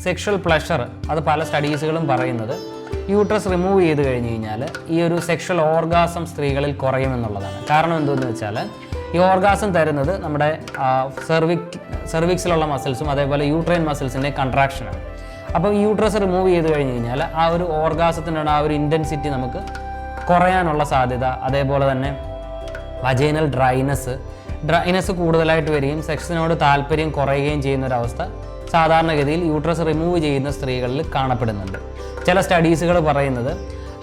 Sexual pleasure അത് പല സ്റ്റഡീസുകളും പറയുന്നത് യൂട്രസ് റിമൂവ് ചെയ്ത് കഴിഞ്ഞ് കഴിഞ്ഞാൽ ഈ ഒരു സെക്ഷൽ ഓർഗാസം സ്ത്രീകളിൽ കുറയുമെന്നുള്ളതാണ്. കാരണം എന്തെന്ന് വെച്ചാൽ ഈ ഓർഗാസം തരുന്നത് നമ്മുടെ സെർവിക്സിലുള്ള മസിൽസും അതേപോലെ യൂട്രൈൻ മസിൽസിൻ്റെ കൺട്രാക്ഷനാണ്. അപ്പോൾ ഈ യൂട്രസ് റിമൂവ് ചെയ്ത് കഴിഞ്ഞ് കഴിഞ്ഞാൽ ആ ഒരു ഓർഗാസത്തിനുള്ള ആ ഒരു ഇൻറ്റൻസിറ്റി നമുക്ക് കുറയാനുള്ള സാധ്യത, അതേപോലെ തന്നെ വജൈനൽ ഡ്രൈനസ് കൂടുതലായിട്ട് വരികയും സെക്സിനോട് താല്പര്യം കുറയുകയും ചെയ്യുന്നൊരവസ്ഥ സാധാരണഗതിയിൽ യൂട്രസ് റിമൂവ് ചെയ്യുന്ന സ്ത്രീകളിൽ കാണപ്പെടുന്നുണ്ട്. ചില സ്റ്റഡീസുകൾ പറയുന്നത്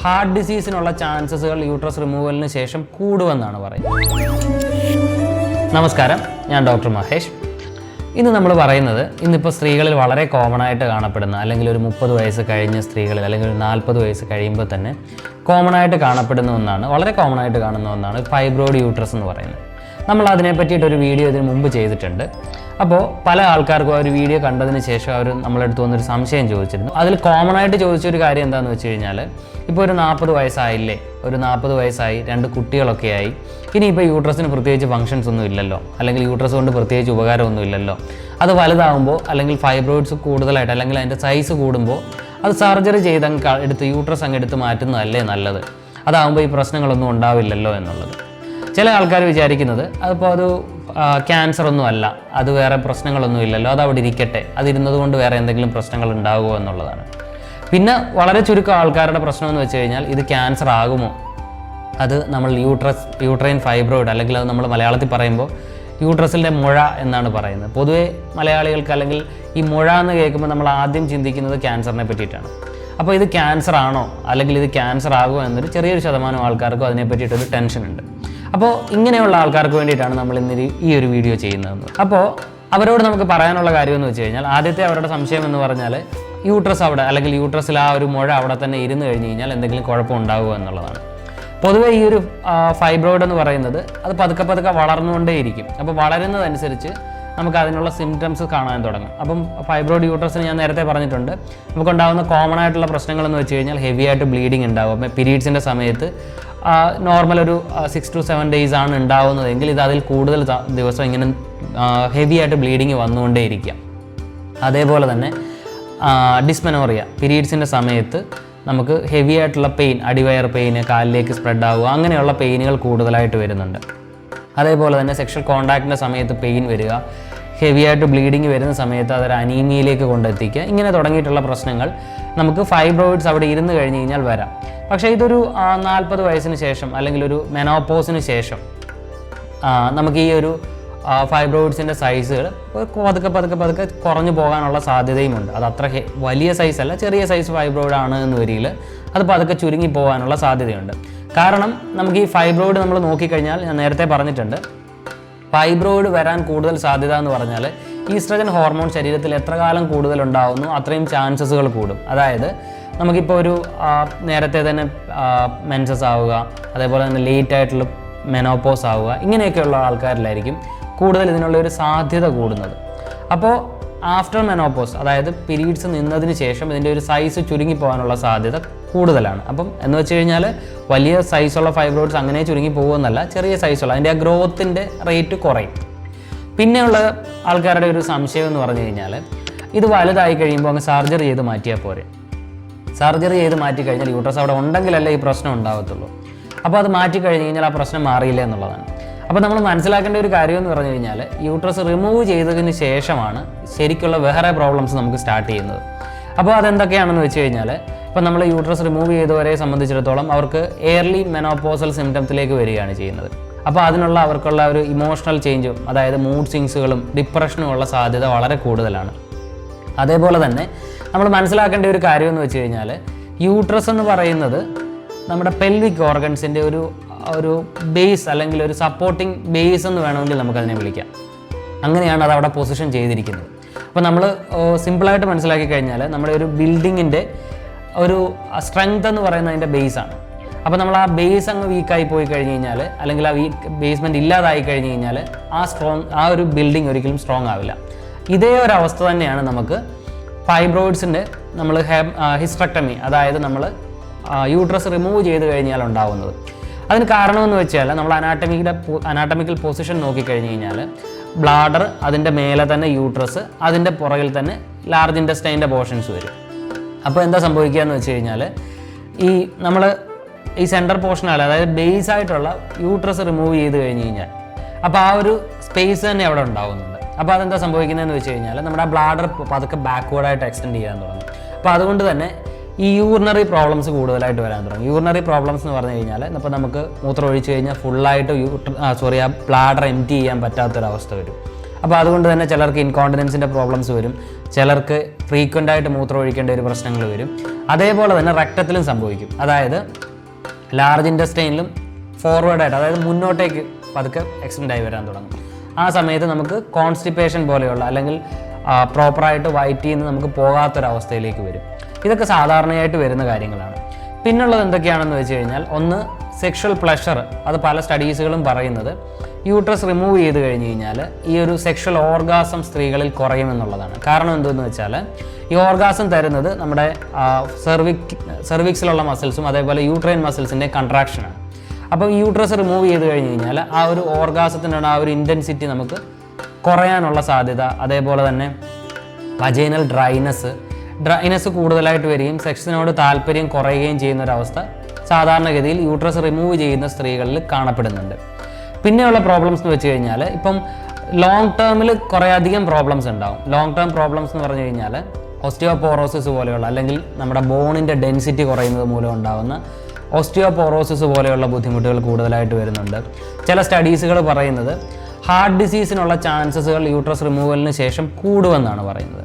ഹാർട്ട് ഡിസീസിനുള്ള ചാൻസസുകൾ യൂട്രസ് റിമൂവലിന് ശേഷം കൂടുമെന്നാണ് പറയുന്നത്. നമസ്കാരം, ഞാൻ ഡോക്ടർ മഹേഷ്. ഇന്ന് നമ്മൾ പറയുന്നത് ഇന്നിപ്പോൾ സ്ത്രീകളിൽ വളരെ കോമൺ ആയിട്ട് കാണപ്പെടുന്ന, അല്ലെങ്കിൽ ഒരു 30 വയസ്സ് കഴിഞ്ഞ സ്ത്രീകളിൽ, അല്ലെങ്കിൽ ഒരു 40 വയസ്സ് കഴിയുമ്പോൾ തന്നെ കോമൺ ആയിട്ട് കാണപ്പെടുന്ന ഒന്നാണ്, വളരെ കോമൺ ആയിട്ട് കാണുന്ന ഒന്നാണ് ഫൈബ്രോയിഡ് യൂട്രസ് എന്ന് പറയുന്നത്. നമ്മൾ അതിനെ പറ്റിയിട്ടൊരു വീഡിയോ ഇതിന് മുമ്പ് ചെയ്തിട്ടുണ്ട്. അപ്പോൾ പല ആൾക്കാർക്കും ആ ഒരു വീഡിയോ കണ്ടതിന് ശേഷം അവർ നമ്മളെടുത്ത് വന്നൊരു സംശയം ചോദിച്ചിരുന്നു. അതിൽ കോമൺ ആയിട്ട് ചോദിച്ചൊരു കാര്യം എന്താണെന്ന് വെച്ച് കഴിഞ്ഞാൽ, ഇപ്പോൾ ഒരു 40 വയസ്സായില്ലേ, ഒരു 40 വയസ്സായി, 2 കുട്ടികളൊക്കെ ആയി, ഇനിയിപ്പോൾ യൂട്രസിന് പ്രത്യേകിച്ച് ഫങ്ഷൻസ് ഒന്നും ഇല്ലല്ലോ, അല്ലെങ്കിൽ യൂട്രസ് കൊണ്ട് പ്രത്യേകിച്ച് ഉപകാരമൊന്നും ഇല്ലല്ലോ, അത് വലുതാകുമ്പോൾ അല്ലെങ്കിൽ ഫൈബ്രോയിഡ്സ് കൂടുതലായിട്ട് അല്ലെങ്കിൽ അതിൻ്റെ സൈസ് കൂടുമ്പോൾ അത് സർജറി ചെയ്ത് എടുത്ത് യൂട്രസ് അങ്ങ് എടുത്ത് മാറ്റുന്നതല്ലേ നല്ലത്, അതാകുമ്പോൾ ഈ പ്രശ്നങ്ങളൊന്നും ഉണ്ടാവില്ലല്ലോ എന്നുള്ളത്. ചില ആൾക്കാർ വിചാരിക്കുന്നത് അതിപ്പോൾ അത് ക്യാൻസർ ഒന്നും അല്ല, അത് വേറെ പ്രശ്നങ്ങളൊന്നും ഇല്ലല്ലോ, അത് അവിടെ ഇരിക്കട്ടെ, അതിരുന്നത് കൊണ്ട് വേറെ എന്തെങ്കിലും പ്രശ്നങ്ങൾ ഉണ്ടാകുമോ എന്നുള്ളതാണ്. പിന്നെ വളരെ ചുരുക്കം ആൾക്കാരുടെ പ്രശ്നമെന്ന് വെച്ച് കഴിഞ്ഞാൽ ഇത് ക്യാൻസർ ആകുമോ, അത് നമ്മൾ യൂട്രൈൻ ഫൈബ്രോയിഡ്, അല്ലെങ്കിൽ അത് നമ്മൾ മലയാളത്തിൽ പറയുമ്പോൾ യൂട്രസിൻ്റെ മുഴ എന്നാണ് പറയുന്നത്. പൊതുവേ മലയാളികൾക്ക് അല്ലെങ്കിൽ ഈ മുഴ എന്ന് കേൾക്കുമ്പോൾ നമ്മൾ ആദ്യം ചിന്തിക്കുന്നത് ക്യാൻസറിനെ പറ്റിയിട്ടാണ്. അപ്പോൾ ഇത് ക്യാൻസർ ആണോ, അല്ലെങ്കിൽ ഇത് ക്യാൻസർ ആകുമോ എന്നൊരു ചെറിയൊരു ശതമാനം ആൾക്കാർക്കും അതിനെ പറ്റിയിട്ടൊരു ടെൻഷൻ ഉണ്ട്. അപ്പോൾ ഇങ്ങനെയുള്ള ആൾക്കാർക്ക് വേണ്ടിയിട്ടാണ് നമ്മൾ ഇന്ന് ഈ ഒരു വീഡിയോ ചെയ്യുന്നത്. അപ്പോൾ അവരോട് നമുക്ക് പറയാനുള്ള കാര്യമെന്ന് വെച്ച് കഴിഞ്ഞാൽ, ആദ്യത്തെ അവരുടെ സംശയം എന്ന് പറഞ്ഞാൽ യൂട്രസ് അവിടെ, അല്ലെങ്കിൽ യൂട്രസിൽ ആ ഒരു മുഴ അവിടെ തന്നെ ഇരുന്ന് കഴിഞ്ഞ് കഴിഞ്ഞാൽ എന്തെങ്കിലും കുഴപ്പം ഉണ്ടാകുമോ എന്നുള്ളതാണ്. പൊതുവേ ഈ ഒരു ഫൈബ്രോയിഡ് എന്ന് പറയുന്നത് അത് പതുക്കെ പതുക്കെ വളർന്നുകൊണ്ടേയിരിക്കും. അപ്പോൾ വളരുന്നതനുസരിച്ച് നമുക്ക് അതിനുള്ള സിംറ്റംസ് കാണാൻ തുടങ്ങും. അപ്പം ഫൈബ്രോയിഡ് യൂട്രസിന് ഞാൻ നേരത്തെ പറഞ്ഞിട്ടുണ്ട്, നമുക്കുണ്ടാകുന്ന കോമൺ ആയിട്ടുള്ള പ്രശ്നങ്ങളെന്ന് വെച്ച് കഴിഞ്ഞാൽ ഹെവി ആയിട്ട് ബ്ലീഡിങ് ഉണ്ടാകും. അപ്പം പീരീഡ്സിൻ്റെ സമയത്ത് നോർമൽ ഒരു 6 to 7 days ആണ് ഉണ്ടാവുന്നതെങ്കിൽ ഇത് അതിൽ കൂടുതൽ ദിവസം ഇങ്ങനെ ഹെവി ആയിട്ട് ബ്ലീഡിങ് വന്നുകൊണ്ടേയിരിക്കാം. അതേപോലെ തന്നെ ഡിസ്മെനോറിയ, പീരീഡ്സിൻ്റെ സമയത്ത് നമുക്ക് ഹെവി ആയിട്ടുള്ള പെയിൻ, അടിവയർ പെയിന്, കാലിലേക്ക് സ്പ്രെഡ് ആവുക, അങ്ങനെയുള്ള പെയിനുകൾ കൂടുതലായിട്ട് വരുന്നുണ്ട്. അതേപോലെ തന്നെ സെക്ഷൽ കോണ്ടാക്റ്റിൻ്റെ സമയത്ത് പെയിൻ വരിക, ഹെവി ആയിട്ട് ബ്ലീഡിങ് വരുന്ന സമയത്ത് അതൊരു അനീമിയയിലേക്ക് കൊണ്ടെത്തിക്കുക, ഇങ്ങനെ തുടങ്ങിയിട്ടുള്ള പ്രശ്നങ്ങൾ നമുക്ക് ഫൈബ്രോയിഡ്സ് അവിടെ ഇരുന്ന് കഴിഞ്ഞ് കഴിഞ്ഞാൽ വരാം. പക്ഷേ ഇതൊരു 40 വയസ്സിന് ശേഷം, അല്ലെങ്കിൽ ഒരു മെനോപോസിന് ശേഷം നമുക്ക് ഈ ഒരു ഫൈബ്രോയിഡ്സിൻ്റെ സൈസുകൾ പതുക്കെ കുറഞ്ഞു പോകാനുള്ള സാധ്യതയുമുണ്ട്. അത് അത്ര വലിയ സൈസല്ല, ചെറിയ സൈസ് ഫൈബ്രോയിഡ് ആണ് എന്ന് വരിയിൽ അത് പതുക്കെ ചുരുങ്ങി പോകാനുള്ള സാധ്യതയുണ്ട്. കാരണം നമുക്ക് ഈ ഫൈബ്രോയിഡ് നമ്മൾ നോക്കിക്കഴിഞ്ഞാൽ, ഞാൻ നേരത്തെ പറഞ്ഞിട്ടുണ്ട്, ഫൈബ്രോയിഡ് വരാൻ കൂടുതൽ സാധ്യത എന്ന് പറഞ്ഞാൽ ഈസ്ട്രജൻ ഹോർമോൺ ശരീരത്തിൽ എത്ര കാലം കൂടുതൽ ഉണ്ടാകുന്നു അത്രയും ചാൻസസുകൾ കൂടും. അതായത് നമുക്കിപ്പോൾ ഒരു നേരത്തെ തന്നെ മെൻസസ് ആവുക, അതേപോലെ തന്നെ ലേറ്റ് ആയിട്ടുള്ള മെനോപോസ് ആവുക, ഇങ്ങനെയൊക്കെയുള്ള ആൾക്കാരിലായിരിക്കും കൂടുതൽ ഇതിനുള്ള ഒരു സാധ്യത കൂടുന്നത്. അപ്പോൾ ആഫ്റ്റർ മെനോപോസ്, അതായത് പീരീഡ്സ് നിന്നതിന് ശേഷം ഇതിൻ്റെ ഒരു സൈസ് ചുരുങ്ങി പോകാനുള്ള സാധ്യത കൂടുതലാണ്. അപ്പം എന്ന് വെച്ച് കഴിഞ്ഞാൽ വലിയ സൈസുള്ള ഫൈബ്രോയിഡ്സ് അങ്ങനെ ചുരുങ്ങി പോകുമെന്നല്ല, ചെറിയ സൈസുള്ള അതിൻ്റെ ആ ഗ്രോത്തിൻ്റെ റേറ്റ് കുറയും. പിന്നെയുള്ള ആൾക്കാരുടെ ഒരു സംശയം എന്ന് പറഞ്ഞു കഴിഞ്ഞാൽ, ഇത് വലുതായി കഴിയുമ്പോൾ അങ്ങ് സർജറി ചെയ്ത് മാറ്റിയാൽ പോരെ, സർജറി ചെയ്ത് മാറ്റി കഴിഞ്ഞാൽ യൂട്രസ് അവിടെ ഉണ്ടെങ്കിലല്ലേ ഈ പ്രശ്നം ഉണ്ടാകത്തുള്ളൂ, അപ്പോൾ അത് മാറ്റി കഴിഞ്ഞ് കഴിഞ്ഞാൽ ആ പ്രശ്നം മാറിയില്ല എന്നുള്ളതാണ്. അപ്പോൾ നമ്മൾ മനസ്സിലാക്കേണ്ട ഒരു കാര്യം എന്ന് പറഞ്ഞു കഴിഞ്ഞാൽ, യൂട്രസ് റിമൂവ് ചെയ്തതിന് ശേഷമാണ് ശരിക്കുള്ള വേറെ പ്രോബ്ലംസ് നമുക്ക് സ്റ്റാർട്ട് ചെയ്യുന്നത്. അപ്പോൾ അതെന്തൊക്കെയാണെന്ന് വെച്ച് കഴിഞ്ഞാൽ, ഇപ്പോൾ നമ്മൾ യൂട്രസ് റിമൂവ് ചെയ്തവരെ സംബന്ധിച്ചിടത്തോളം അവർക്ക് എയർലി മെനോപോസൽ സിംറ്റംസിലേക്ക് വരികയാണ് ചെയ്യുന്നത്. അപ്പോൾ അതിനുള്ള അവർക്കുള്ള ഒരു ഇമോഷണൽ ചേഞ്ചും, അതായത് മൂഡ് സ്വിങ്സുകളും ഡിപ്രഷനും ഉള്ള സാധ്യത വളരെ കൂടുതലാണ്. അതേപോലെ തന്നെ നമ്മൾ മനസ്സിലാക്കേണ്ട ഒരു കാര്യം എന്ന് വെച്ച് കഴിഞ്ഞാൽ, യൂട്രസ് എന്ന് പറയുന്നത് നമ്മുടെ പെൽവിക് ഓർഗൻസിൻ്റെ ഒരു ബേസ്, അല്ലെങ്കിൽ ഒരു സപ്പോർട്ടിങ് ബേസ് എന്ന് വേണമെങ്കിൽ നമുക്കതിനെ വിളിക്കാം. അങ്ങനെയാണ് അത് അവിടെ പൊസിഷൻ ചെയ്തിരിക്കുന്നത്. അപ്പോൾ നമ്മൾ സിമ്പിളായിട്ട് മനസ്സിലാക്കി കഴിഞ്ഞാൽ, നമ്മുടെ ഒരു ബിൽഡിങ്ങിൻ്റെ ഒരു സ്ട്രെങ്ത് എന്ന് പറയുന്നത് അതിൻ്റെ ബേസാണ്. അപ്പോൾ നമ്മൾ ആ ബേസ് അങ്ങ് വീക്കായി പോയി കഴിഞ്ഞ് കഴിഞ്ഞാൽ, അല്ലെങ്കിൽ ആ ബേസ്മെൻറ്റ് ഇല്ലാതായി കഴിഞ്ഞ് കഴിഞ്ഞാൽ ആ ഒരു ബിൽഡിംഗ് ഒരിക്കലും സ്ട്രോങ് ആവില്ല. ഇതേ ഒരു അവസ്ഥ തന്നെയാണ് നമുക്ക് ഫൈബ്രോയിഡ്സിൻ്റെ നമ്മൾ ഹിസ്റ്ററക്ടമി, അതായത് നമ്മൾ യൂട്രസ് റിമൂവ് ചെയ്ത് കഴിഞ്ഞാൽ ഉണ്ടാവുന്നത്. അതിന് കാരണമെന്ന് വെച്ചാൽ, നമ്മൾ അനാട്ടമിക്കൽ പൊസിഷൻ നോക്കിക്കഴിഞ്ഞ് കഴിഞ്ഞാൽ ബ്ലാഡർ, അതിൻ്റെ മേലെ തന്നെ യൂട്രസ്, അതിൻ്റെ പുറകിൽ തന്നെ ലാർജ് ഇൻറ്റസ്റ്റൈൻ്റെ പോർഷൻസ് വരും. അപ്പോൾ എന്താ സംഭവിക്കുക എന്ന് വെച്ച് കഴിഞ്ഞാൽ നമ്മൾ ഈ സെൻറ്റർ പോർഷനാണ്, അതായത് ബേസ് ആയിട്ടുള്ള യൂട്രസ് റിമൂവ് ചെയ്ത് കഴിഞ്ഞ് കഴിഞ്ഞാൽ അപ്പോൾ ആ ഒരു സ്പേസ് തന്നെ അവിടെ ഉണ്ടാകുന്നുണ്ട്. അപ്പോൾ അതെന്താ സംഭവിക്കുന്നതെന്ന് വെച്ച് കഴിഞ്ഞാൽ നമ്മുടെ ആ ബ്ലാഡർ പതുക്കെ ബാക്ക്വേർഡായിട്ട് എക്സ്റ്റെൻഡ് ചെയ്യാൻ തുടങ്ങും. അപ്പോൾ അതുകൊണ്ട് തന്നെ ഈ യൂറിനറി പ്രോബ്ലംസ് കൂടുതലായിട്ട് വരാൻ തുടങ്ങും. യൂറിനറി പ്രോബ്ലംസ് എന്ന് പറഞ്ഞു കഴിഞ്ഞാൽ ഇപ്പോൾ നമുക്ക് മൂത്രം ഒഴിച്ച് കഴിഞ്ഞാൽ ഫുള്ളായിട്ട് ആ ബ്ലാഡർ എംപ്റ്റി ചെയ്യാൻ പറ്റാത്തൊരവസ്ഥ വരും. അപ്പോൾ അതുകൊണ്ട് തന്നെ ചിലർക്ക് ഇൻകോണ്ടിനൻസിൻ്റെ പ്രോബ്ലംസ് വരും, ചിലർക്ക് ഫ്രീക്വൻ്റ് ആയിട്ട് മൂത്രം ഒഴിക്കേണ്ട ഒരു പ്രശ്നങ്ങൾ വരും. അതേപോലെ തന്നെ റെക്ടത്തിലും സംഭവിക്കും. അതായത് ലാർജ് ഇൻറ്റസ്റ്റൈനിലും ഫോർവേഡായിട്ട്, അതായത് മുന്നോട്ടേക്ക് പതുക്കെ എക്സ്റ്റെൻഡ് ആയി വരാൻ തുടങ്ങും. ആ സമയത്ത് നമുക്ക് കോൺസ്റ്റിപ്പേഷൻ പോലെയുള്ള അല്ലെങ്കിൽ പ്രോപ്പറായിട്ട് വയറ്റിൽ നിന്ന് നമുക്ക് പോകാത്തൊരവസ്ഥയിലേക്ക് വരും. ഇതൊക്കെ സാധാരണയായിട്ട് വരുന്ന കാര്യങ്ങളാണ്. പിന്നുള്ളത് എന്തൊക്കെയാണെന്ന് വെച്ച് കഴിഞ്ഞാൽ, ഒന്ന് സെക്ഷൽ പ്ലഷർ. അത് പല സ്റ്റഡീസുകളും പറയുന്നത് യൂട്രസ് റിമൂവ് ചെയ്ത് കഴിഞ്ഞ് കഴിഞ്ഞാൽ ഈ ഒരു സെക്ഷൽ ഓർഗാസം സ്ത്രീകളിൽ കുറയുമെന്നുള്ളതാണ്. കാരണം എന്തെന്ന് വെച്ചാൽ ഈ ഓർഗാസം തരുന്നത് നമ്മുടെ സെർവിക്സിലുള്ള മസിൽസും അതേപോലെ യൂട്രൈൻ മസിൽസിൻ്റെ കൺട്രാക്ഷനാണ്. അപ്പോൾ ഈ യൂട്രസ് റിമൂവ് ചെയ്ത് കഴിഞ്ഞ് കഴിഞ്ഞാൽ ആ ഒരു ഓർഗാസത്തിനുള്ള ആ ഒരു ഇൻറ്റൻസിറ്റി നമുക്ക് കുറയാനുള്ള സാധ്യത, അതേപോലെ തന്നെ വജൈനൽ ഡ്രൈനസ് കൂടുതലായിട്ട് വരികയും സെക്സിനോട് താല്പര്യം കുറയുകയും ചെയ്യുന്ന ഒരവസ്ഥ സാധാരണഗതിയിൽ യൂട്രസ് റിമൂവ് ചെയ്യുന്ന സ്ത്രീകളിൽ കാണപ്പെടുന്നുണ്ട്. പിന്നെയുള്ള പ്രോബ്ലംസ് എന്ന് വെച്ച് കഴിഞ്ഞാൽ, ഇപ്പം ലോങ് ടേമിൽ കുറേയധികം പ്രോബ്ലംസ് ഉണ്ടാവും. ലോങ് ടേം പ്രോബ്ലംസ് എന്ന് പറഞ്ഞു കഴിഞ്ഞാൽ ഓസ്റ്റിയോപോറോസിസ് പോലെയുള്ള, അല്ലെങ്കിൽ നമ്മുടെ ബോണിൻ്റെ ഡെൻസിറ്റി കുറയുന്നത് മൂലം ഉണ്ടാകുന്ന ഓസ്റ്റിയോപോറോസിസ് പോലെയുള്ള ബുദ്ധിമുട്ടുകൾ കൂടുതലായിട്ട് വരുന്നുണ്ട്. ചില സ്റ്റഡീസുകൾ പറയുന്നത് ഹാർട്ട് ഡിസീസിനുള്ള ചാൻസസുകൾ യൂട്രസ് റിമൂവലിന് ശേഷം കൂടുമെന്നാണ് പറയുന്നത്.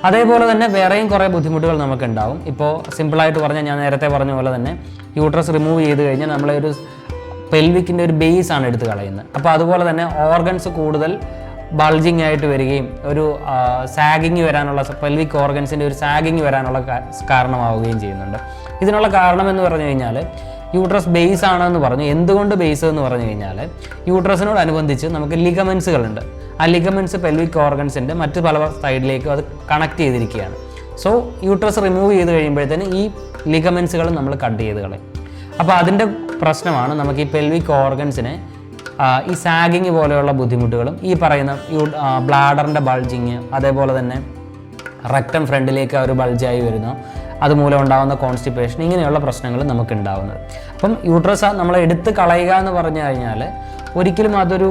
അതേപോലെ തന്നെ വേറെയും കുറേ ബുദ്ധിമുട്ടുകൾ നമുക്കുണ്ടാവും. ഇപ്പോൾ സിമ്പിളായിട്ട് പറഞ്ഞാൽ, ഞാൻ നേരത്തെ പറഞ്ഞ പോലെ തന്നെ യൂട്രസ് റിമൂവ് ചെയ്ത് കഴിഞ്ഞാൽ നമ്മളെ ഒരു പെൽവിക്കിൻ്റെ ഒരു ബേസ് ആണ് എടുത്ത് കളയുന്നത്. അപ്പോൾ അതുപോലെ തന്നെ ഓർഗൻസ് കൂടുതൽ ബൾജിങ് ആയിട്ട് വരികയും ഒരു സാഗിങ് വരാനുള്ള, പെൽവിക് ഓർഗൻസിൻ്റെ ഒരു സാഗിങ് വരാനുള്ള കാരണമാവുകയും ചെയ്യുന്നുണ്ട്. ഇതിനുള്ള കാരണം എന്ന് പറഞ്ഞു കഴിഞ്ഞാൽ യൂട്രസ് ബേസ് ആണെന്ന് പറഞ്ഞു. എന്തുകൊണ്ട് ബേസ് എന്ന് പറഞ്ഞു കഴിഞ്ഞാൽ, യൂട്രസിനോടനുബന്ധിച്ച് നമുക്ക് ലിഗമെൻസുകളുണ്ട്. ആ ലിഗമെൻസ് പെൽവിക് ഓർഗൻസിൻ്റെ മറ്റ് പല സൈഡിലേക്കും അത് കണക്ട് ചെയ്തിരിക്കുകയാണ്. സോ യൂട്രസ് റിമൂവ് ചെയ്ത് കഴിയുമ്പോഴത്തേന് ഈ ലിഗമെൻസുകൾ നമ്മൾ കട്ട് ചെയ്ത് കളയും. അപ്പോൾ അതിൻ്റെ പ്രശ്നമാണ് നമുക്ക് ഈ പെൽവിക് ഓർഗൻസിനെ ഈ സാഗിങ് പോലെയുള്ള ബുദ്ധിമുട്ടുകളും ഈ പറയുന്ന ബ്ലാഡറിൻ്റെ ബൾജിങ്, അതേപോലെ തന്നെ റെക്ടം ഫ്രണ്ടിലേക്ക് ഒരു ബൾജായി വരുന്നു, അതുമൂലം ഉണ്ടാകുന്ന കോൺസ്റ്റിപ്പേഷൻ, ഇങ്ങനെയുള്ള പ്രശ്നങ്ങൾ നമുക്ക് ഉണ്ടാകുന്നത്. അപ്പം യൂട്രസ് നമ്മൾ എടുത്ത് കളയുക എന്ന് പറഞ്ഞു കഴിഞ്ഞാൽ ഒരിക്കലും അതൊരു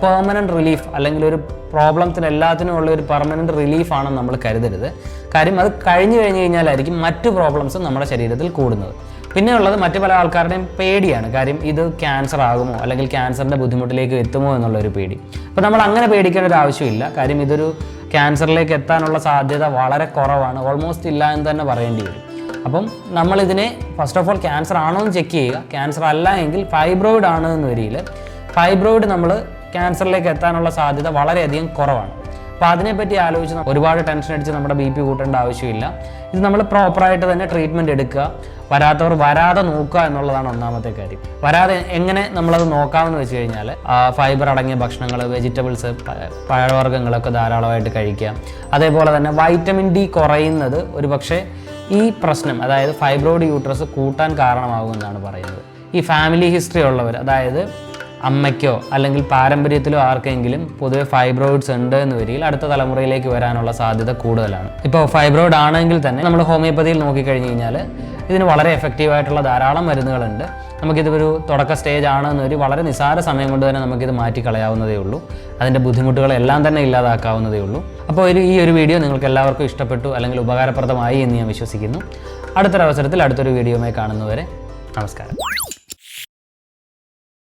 പെർമനൻറ്റ് റിലീഫ്, അല്ലെങ്കിൽ ഒരു പ്രോബ്ലത്തിന് എല്ലാത്തിനും ഉള്ള ഒരു പെർമനൻറ്റ് റിലീഫാണെന്ന് നമ്മൾ കരുതരുത്. കാര്യം അത് കഴിഞ്ഞ് കഴിഞ്ഞാലായിരിക്കും മറ്റ് പ്രോബ്ലംസ് നമ്മുടെ ശരീരത്തിൽ കൂടുന്നത്. പിന്നെ ഉള്ളത് മറ്റു പല ആൾക്കാരുടെയും പേടിയാണ്. കാര്യം ഇത് ക്യാൻസർ ആകുമോ, അല്ലെങ്കിൽ ക്യാൻസറിൻ്റെ ബുദ്ധിമുട്ടിലേക്ക് എത്തുമോ എന്നുള്ളൊരു പേടി. അപ്പോൾ നമ്മൾ അങ്ങനെ പേടിക്കേണ്ട ഒരു ആവശ്യമില്ല. കാര്യം ഇതൊരു ക്യാൻസറിലേക്ക് എത്താനുള്ള സാധ്യത വളരെ കുറവാണ്, ഓൾമോസ്റ്റ് ഇല്ല എന്ന് തന്നെ പറയേണ്ടി വരും. അപ്പം നമ്മളിതിനെ ഫസ്റ്റ് ഓഫ് ഓൾ ക്യാൻസർ ആണോ എന്ന് ചെക്ക് ചെയ്യുക. ക്യാൻസർ അല്ല എങ്കിൽ ഫൈബ്രോയിഡ് ആണ് എന്ന് വരിയിൽ ഫൈബ്രോയിഡ് നമ്മൾ ക്യാൻസറിലേക്ക് എത്താനുള്ള സാധ്യത വളരെയധികം കുറവാണ്. അപ്പോൾ അതിനെപ്പറ്റി ആലോചിച്ച് ഒരുപാട് ടെൻഷൻ അടിച്ച് നമ്മുടെ BP കൂട്ടേണ്ട ആവശ്യമില്ല. ഇത് നമ്മൾ പ്രോപ്പറായിട്ട് തന്നെ ട്രീറ്റ്മെൻറ്റ് എടുക്കുക, വരാത്തവർ വരാതെ നോക്കുക എന്നുള്ളതാണ് ഒന്നാമത്തെ കാര്യം. വരാതെ എങ്ങനെ നമ്മളത് നോക്കാമെന്ന് വെച്ച് കഴിഞ്ഞാൽ, ഫൈബർ അടങ്ങിയ ഭക്ഷണങ്ങൾ, വെജിറ്റബിൾസ്, പഴവർഗ്ഗങ്ങളൊക്കെ ധാരാളമായിട്ട് കഴിക്കുക. അതേപോലെ തന്നെ വൈറ്റമിൻ D കുറയുന്നത് ഒരു പക്ഷേ ഈ പ്രശ്നം, അതായത് ഫൈബ്രോയിഡ് യൂട്രസ് കൂട്ടാൻ കാരണമാകുമെന്നാണ് പറയുന്നത്. ഈ ഫാമിലി ഹിസ്റ്ററി ഉള്ളവർ, അതായത് അമ്മയ്ക്കോ അല്ലെങ്കിൽ പാരമ്പര്യത്തിലോ ആർക്കെങ്കിലും പൊതുവെ ഫൈബ്രോയിഡ്സ് ഉണ്ട് എന്ന് വരികയിൽ അടുത്ത തലമുറയിലേക്ക് വരാനുള്ള സാധ്യത കൂടുതലാണ്. ഇപ്പോൾ ഫൈബ്രോയിഡ് ആണെങ്കിൽ തന്നെ നമ്മൾ ഹോമിയോപ്പതിയിൽ നോക്കിക്കഴിഞ്ഞ് കഴിഞ്ഞാൽ ഇതിന് വളരെ എഫക്റ്റീവായിട്ടുള്ള ധാരാളം മരുന്നുകളുണ്ട്. നമുക്കിതൊരു തുടക്ക സ്റ്റേജ് ആണെന്നൊരു വളരെ നിസ്സാര സമയം കൊണ്ട് തന്നെ നമുക്കിത് മാറ്റിക്കളയാവുന്നതേ ഉള്ളൂ. അതിൻ്റെ ബുദ്ധിമുട്ടുകളെല്ലാം തന്നെ ഇല്ലാതാക്കാവുന്നതേ ഉള്ളൂ. അപ്പോൾ ഈ ഒരു വീഡിയോ നിങ്ങൾക്ക് എല്ലാവർക്കും ഇഷ്ടപ്പെട്ടു അല്ലെങ്കിൽ ഉപകാരപ്രദമായി എന്ന് ഞാൻ വിശ്വസിക്കുന്നു. അടുത്തൊരവസരത്തിൽ അടുത്തൊരു വീഡിയോയുമായി കാണുന്നവരെ നമസ്കാരം.